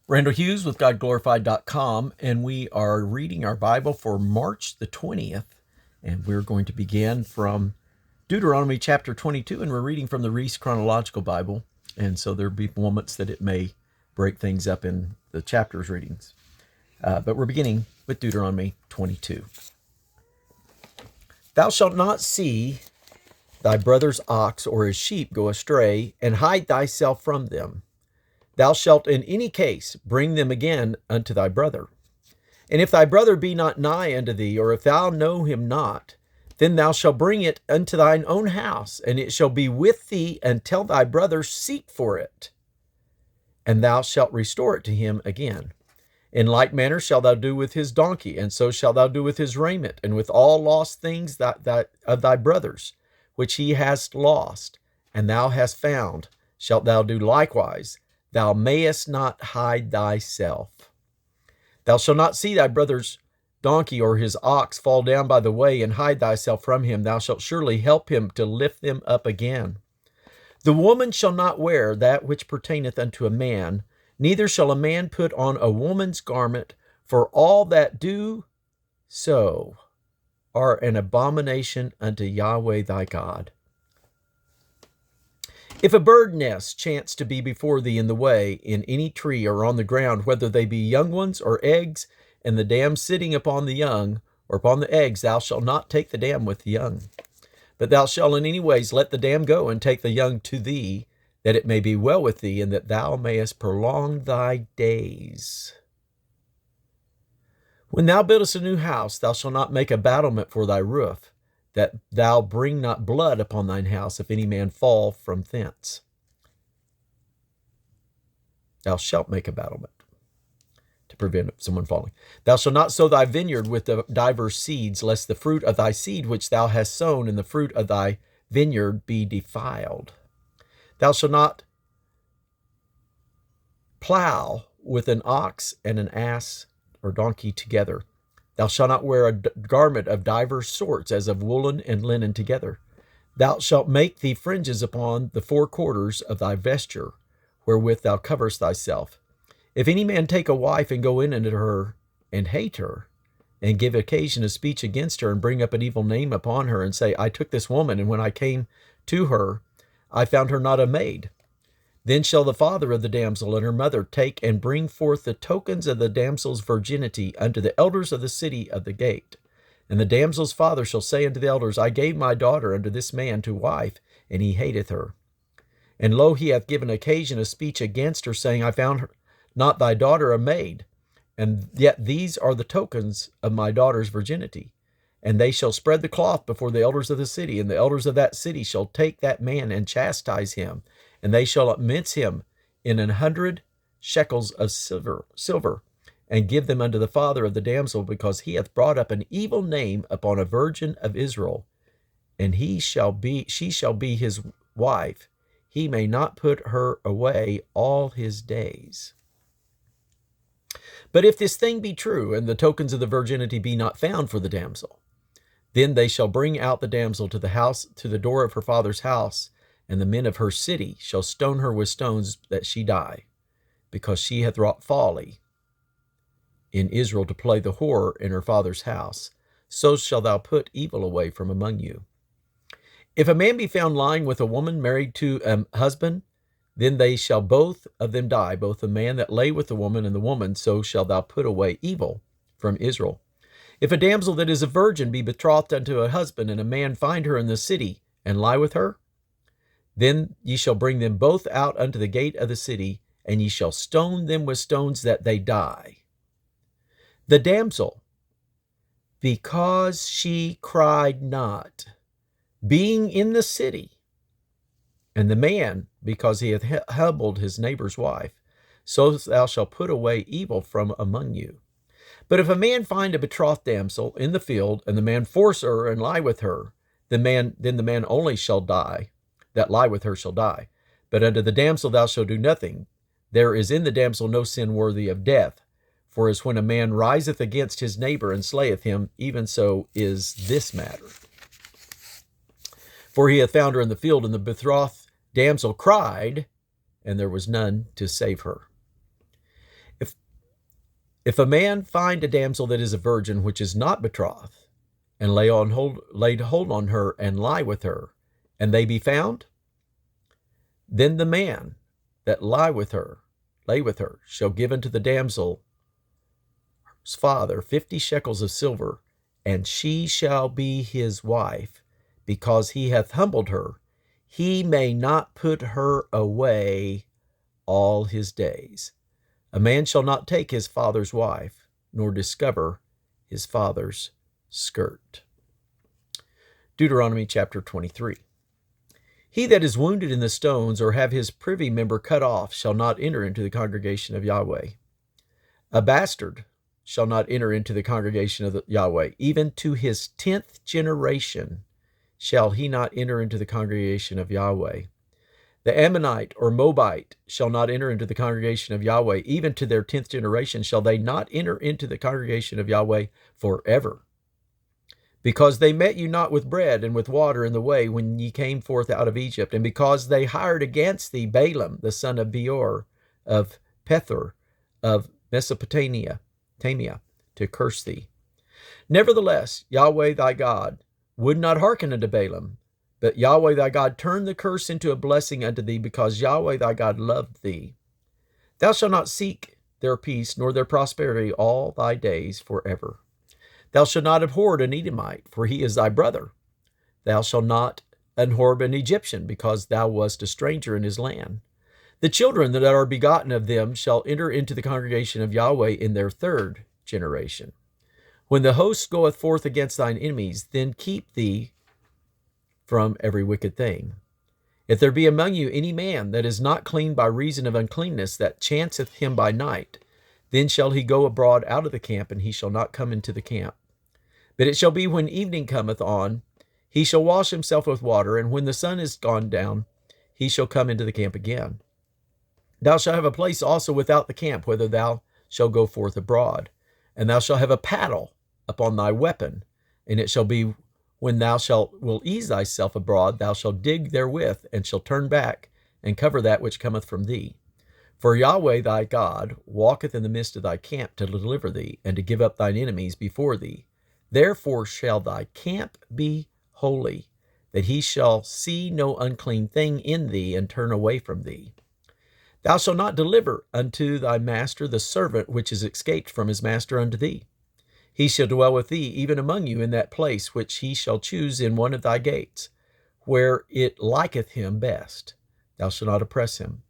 Randall Hughes with GodGlorified.com, and we are reading our Bible for March the 20th, and we're going to begin from Deuteronomy chapter 22, and we're reading from the Reese Chronological Bible, and so there'll be moments that it may break things up in the chapters readings. But we're beginning with Deuteronomy 22. Thou shalt not see thy brother's ox or his sheep go astray, and hide thyself from them. Thou shalt in any case bring them again unto thy brother. And if thy brother be not nigh unto thee, or if thou know him not, then thou shalt bring it unto thine own house, and it shall be with thee until thy brother seek for it, and thou shalt restore it to him again. In like manner shalt thou do with his donkey, and so shalt thou do with his raiment, and with all lost things that of thy brothers, which he hast lost, and thou hast found, shalt thou do likewise. Thou mayest not hide thyself. Thou shalt not see thy brother's donkey or his ox fall down by the way, and hide thyself from him. Thou shalt surely help him to lift them up again. The woman shall not wear that which pertaineth unto a man, neither shall a man put on a woman's garment, for all that do so are an abomination unto Yahweh thy God. If a bird nest chance to be before thee in the way, in any tree or on the ground, whether they be young ones or eggs, and the dam sitting upon the young or upon the eggs, thou shalt not take the dam with the young. But thou shalt in any ways let the dam go, and take the young to thee, that it may be well with thee, and that thou mayest prolong thy days. When thou buildest a new house, thou shalt not make a battlement for thy roof, that thou bring not blood upon thine house, if any man fall from thence. Thou shalt make a battlement to prevent someone falling. Thou shalt not sow thy vineyard with the divers seeds, lest the fruit of thy seed which thou hast sown in the fruit of thy vineyard be defiled. Thou shalt not plow with an ox and an ass or donkey together. Thou shalt not wear a garment of divers sorts, as of woolen and linen together. Thou shalt make thee fringes upon the four quarters of thy vesture, wherewith thou coverest thyself. If any man take a wife and go in unto her, and hate her, and give occasion of speech against her, and bring up an evil name upon her, and say, I took this woman, and when I came to her, I found her not a maid. Then shall the father of the damsel and her mother take and bring forth the tokens of the damsel's virginity unto the elders of the city of the gate. And the damsel's father shall say unto the elders, I gave my daughter unto this man to wife, and he hateth her. And lo, he hath given occasion of speech against her, saying, I found her, not thy daughter a maid, and yet these are the tokens of my daughter's virginity. And they shall spread the cloth before the elders of the city, and the elders of that city shall take that man and chastise him, and they shall mince him in 100 shekels of silver, and give them unto the father of the damsel, because he hath brought up an evil name upon a virgin of Israel, and she shall be his wife. He may not put her away all his days. But if this thing be true, and the tokens of the virginity be not found for the damsel, then they shall bring out the damsel to the house, to the door of her father's house, and the men of her city shall stone her with stones that she die, because she hath wrought folly in Israel to play the whore in her father's house. So shalt thou put evil away from among you. If a man be found lying with a woman married to a husband, then they shall both of them die, both the man that lay with the woman and the woman. So shalt thou put away evil from Israel. If a damsel that is a virgin be betrothed unto a husband, and a man find her in the city, and lie with her, then ye shall bring them both out unto the gate of the city, and ye shall stone them with stones that they die. The damsel, because she cried not, being in the city, and the man, because he hath humbled his neighbor's wife, so thou shalt put away evil from among you. But if a man find a betrothed damsel in the field, and the man force her and lie with her, then the man only shall die, that lie with her shall die. But unto the damsel thou shalt do nothing. There is in the damsel no sin worthy of death. For as when a man riseth against his neighbor and slayeth him, even so is this matter. For he hath found her in the field, and the betrothed damsel cried, and there was none to save her. If a man find a damsel that is a virgin, which is not betrothed, and laid hold on her, and lie with her, and they be found, then the man that lay with her, shall give unto the damsel's father 50 shekels of silver, and she shall be his wife, because he hath humbled her. He may not put her away all his days. A man shall not take his father's wife, nor discover his father's skirt. Deuteronomy chapter 23. He that is wounded in the stones, or have his privy member cut off, shall not enter into the congregation of Yahweh. A bastard shall not enter into the congregation of Yahweh. Even to his 10th generation shall he not enter into the congregation of Yahweh. The Ammonite or Moabite shall not enter into the congregation of Yahweh. Even to their 10th generation shall they not enter into the congregation of Yahweh forever. Because they met you not with bread and with water in the way when ye came forth out of Egypt, and because they hired against thee Balaam, the son of Beor, of Pethor, of Mesopotamia, to curse thee. Nevertheless, Yahweh thy God would not hearken unto Balaam, but Yahweh thy God turned the curse into a blessing unto thee, because Yahweh thy God loved thee. Thou shalt not seek their peace nor their prosperity all thy days forever. Thou shalt not abhor an Edomite, for he is thy brother. Thou shalt not abhor an Egyptian, because thou wast a stranger in his land. The children that are begotten of them shall enter into the congregation of Yahweh in their 3rd generation. When the host goeth forth against thine enemies, then keep thee from every wicked thing. If there be among you any man that is not clean by reason of uncleanness, that chanceth him by night, then shall he go abroad out of the camp, and he shall not come into the camp. But it shall be when evening cometh on, he shall wash himself with water, and when the sun is gone down, he shall come into the camp again. Thou shalt have a place also without the camp, whither thou shalt go forth abroad, and thou shalt have a paddle upon thy weapon, and it shall be when thou will ease thyself abroad, thou shalt dig therewith, and shalt turn back, and cover that which cometh from thee. For Yahweh thy God walketh in the midst of thy camp to deliver thee, and to give up thine enemies before thee. Therefore shall thy camp be holy, that he shall see no unclean thing in thee, and turn away from thee. Thou shalt not deliver unto thy master the servant which is escaped from his master unto thee. He shall dwell with thee, even among you, in that place which he shall choose in one of thy gates, where it liketh him best. Thou shalt not oppress him.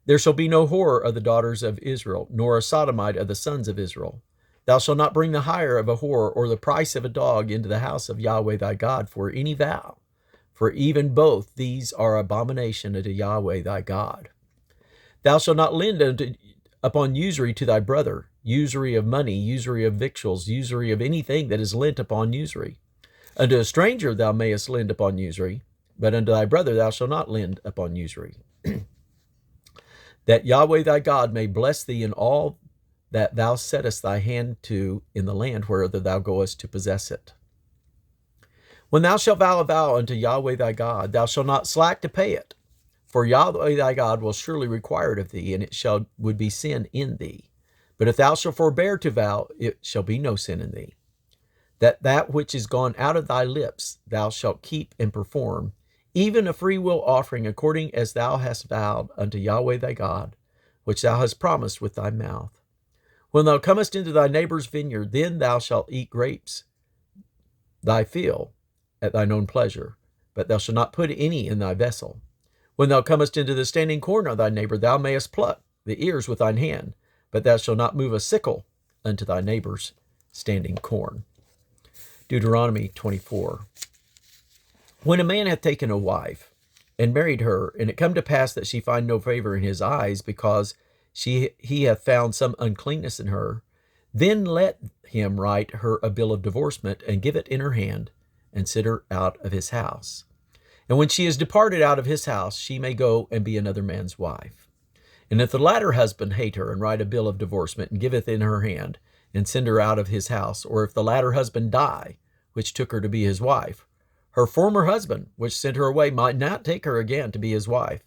There shall be no whore of the daughters of Israel, nor a sodomite of the sons of Israel. Thou shalt not bring the hire of a whore, or the price of a dog, into the house of Yahweh thy God for any vow, for even both these are abomination unto Yahweh thy God. Thou shalt not lend upon usury to thy brother, usury of money, usury of victuals, usury of anything that is lent upon usury. Unto a stranger thou mayest lend upon usury, but unto thy brother thou shalt not lend upon usury. That Yahweh thy God may bless thee in all that thou settest thy hand to in the land wherever thou goest to possess it. When thou shalt vow a vow unto Yahweh thy God, thou shalt not slack to pay it. For Yahweh thy God will surely require it of thee, and it would be sin in thee. But if thou shalt forbear to vow, it shall be no sin in thee. That which is gone out of thy lips thou shalt keep and perform, even a freewill offering, according as thou hast vowed unto Yahweh thy God, which thou hast promised with thy mouth. When thou comest into thy neighbor's vineyard, then thou shalt eat grapes thy fill at thine own pleasure, but thou shalt not put any in thy vessel. When thou comest into the standing corn of thy neighbor, thou mayest pluck the ears with thine hand, but thou shalt not move a sickle unto thy neighbor's standing corn. Deuteronomy 24. When a man hath taken a wife, and married her, and it come to pass that she find no favor in his eyes, because he hath found some uncleanness in her, then let him write her a bill of divorcement, and give it in her hand, and send her out of his house. And when she is departed out of his house, she may go and be another man's wife. And if the latter husband hate her, and write a bill of divorcement, and give it in her hand, and send her out of his house, or if the latter husband die, which took her to be his wife, her former husband, which sent her away, might not take her again to be his wife,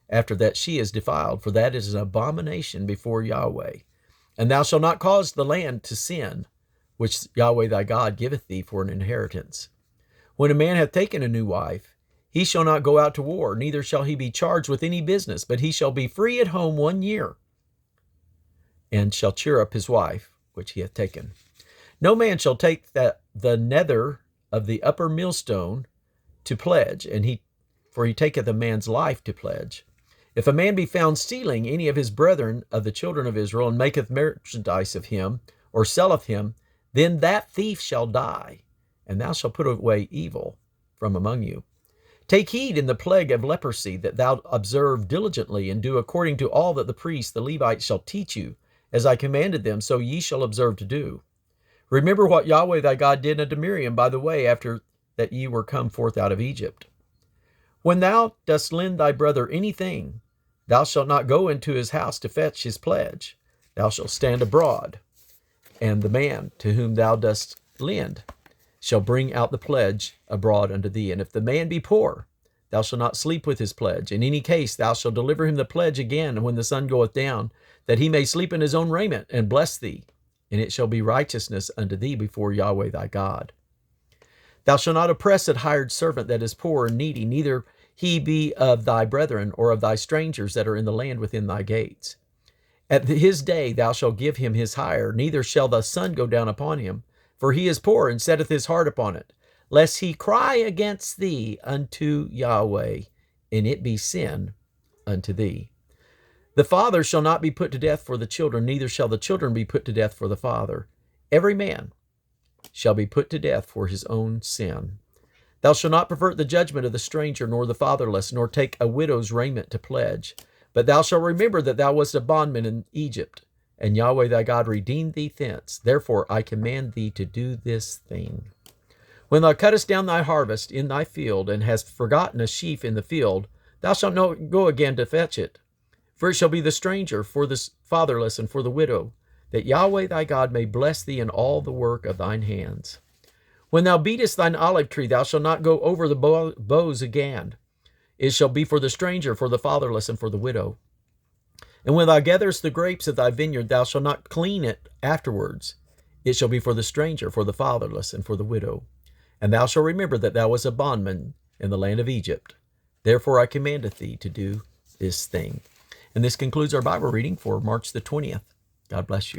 after that she is defiled, for that is an abomination before Yahweh. And thou shalt not cause the land to sin, which Yahweh thy God giveth thee for an inheritance. When a man hath taken a new wife, he shall not go out to war, neither shall he be charged with any business, but he shall be free at home 1 year, and shall cheer up his wife, which he hath taken. No man shall take the nether of the upper millstone to pledge, for he taketh a man's life to pledge. If a man be found stealing any of his brethren of the children of Israel, and maketh merchandise of him, or selleth him, then that thief shall die, and thou shalt put away evil from among you. Take heed in the plague of leprosy, that thou observe diligently, and do according to all that the priests, the Levites, shall teach you, as I commanded them, so ye shall observe to do. Remember what Yahweh thy God did unto Miriam by the way, after that ye were come forth out of Egypt. When thou dost lend thy brother anything, thou shalt not go into his house to fetch his pledge. Thou shalt stand abroad, and the man to whom thou dost lend shall bring out the pledge abroad unto thee. And if the man be poor, thou shalt not sleep with his pledge. In any case, thou shalt deliver him the pledge again when the sun goeth down, that he may sleep in his own raiment, and bless thee. And it shall be righteousness unto thee before Yahweh thy God. Thou shalt not oppress a hired servant that is poor and needy, neither he be of thy brethren or of thy strangers that are in the land within thy gates. At his day thou shalt give him his hire, neither shall the sun go down upon him, for he is poor and setteth his heart upon it, lest he cry against thee unto Yahweh, and it be sin unto thee. The father shall not be put to death for the children, neither shall the children be put to death for the father. Every man shall be put to death for his own sin. Thou shalt not pervert the judgment of the stranger, nor the fatherless, nor take a widow's raiment to pledge. But thou shalt remember that thou wast a bondman in Egypt, and Yahweh thy God redeemed thee thence. Therefore I command thee to do this thing. When thou cuttest down thy harvest in thy field, and hast forgotten a sheaf in the field, thou shalt not go again to fetch it. For it shall be the stranger, for the fatherless, and for the widow, that Yahweh thy God may bless thee in all the work of thine hands. When thou beatest thine olive tree, thou shalt not go over the boughs again. It shall be for the stranger, for the fatherless, and for the widow. And when thou gatherest the grapes of thy vineyard, thou shalt not clean it afterwards. It shall be for the stranger, for the fatherless, and for the widow. And thou shalt remember that thou wast a bondman in the land of Egypt. Therefore I commanded thee to do this thing. And this concludes our Bible reading for March the 20th. God bless you.